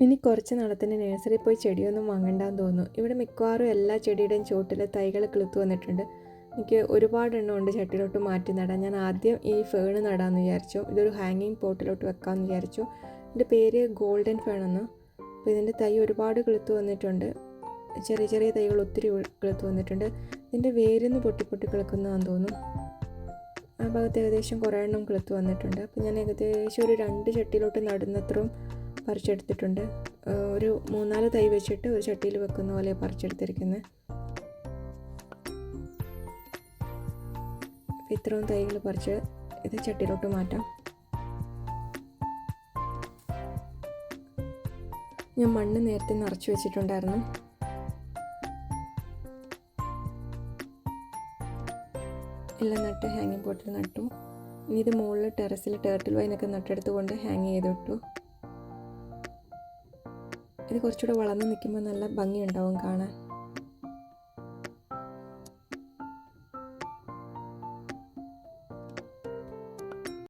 ഇനി കുറച്ച് നാളത്തിന് നഴ്സറി പോയി ചെടിയൊന്നും വാങ്ങണ്ടെന്ന് തോന്നുന്നു. ഇവിടെ മിക്കവാറും എല്ലാ ചെടിയുടെയും ചുവട്ടിൽ തൈകൾ കിളുത്തു വന്നിട്ടുണ്ട്. എനിക്ക് ഒരുപാടെണ്ണം ഉണ്ട് ചട്ടിയിലോട്ട് മാറ്റി നടാൻ. ഞാൻ ആദ്യം ഈ ഫേൺ നടാമെന്ന് വിചാരിച്ചു. ഇതൊരു ഹാങ്ങിങ് പോട്ടിലോട്ട് വെക്കാമെന്ന് വിചാരിച്ചു. ഇതിൻ്റെ പേര് ഗോൾഡൻ ഫേൺ എന്ന്. അപ്പോൾ ഇതിൻ്റെ തൈ ഒരുപാട് കിളുത്തു വന്നിട്ടുണ്ട്. ചെറിയ ചെറിയ തൈകൾ ഒത്തിരി കിളുത്തു വന്നിട്ടുണ്ട്. ഇതിൻ്റെ വേരിന്ന് പൊട്ടി പൊട്ടി കിളുക്കുന്നതാണെന്ന് തോന്നുന്നു. ആ ഭാഗത്ത് ഏകദേശം കുറേ എണ്ണം കിളുത്തു വന്നിട്ടുണ്ട്. അപ്പോൾ ഞാൻ ഏകദേശം ഒരു 2 ചട്ടിയിലോട്ട് നടുന്നത്രയും പറിച്ചെടുത്തിട്ടുണ്ട്. ഒരു 3-4 തൈ വെച്ചിട്ട് ഒരു ചട്ടിയിൽ വെക്കുന്ന പോലെ പറിച്ചെടുത്തിരിക്കുന്നത്. ഇത്രയും തൈകൾ പറിച്ച് ഇത് ചട്ടിയിലോട്ട് മാറ്റാം. ഞാൻ മണ്ണ് നേരത്തെ നിറച്ച് വെച്ചിട്ടുണ്ടായിരുന്നു. എല്ലാം നട്ട് ഹാങ്ങിങ് പോട്ടിൽ നട്ടു. ഇനി ഇത് മുകളിൽ ടെറസിൽ ടേർട്ടിൽ വൈനൊക്കെ നട്ടെടുത്തുകൊണ്ട് ഹാങ് ചെയ്തിട്ടു. ഇത് കുറച്ചുകൂടെ വളർന്ന് നിൽക്കുമ്പോൾ നല്ല ഭംഗിയുണ്ടാവും കാണാൻ.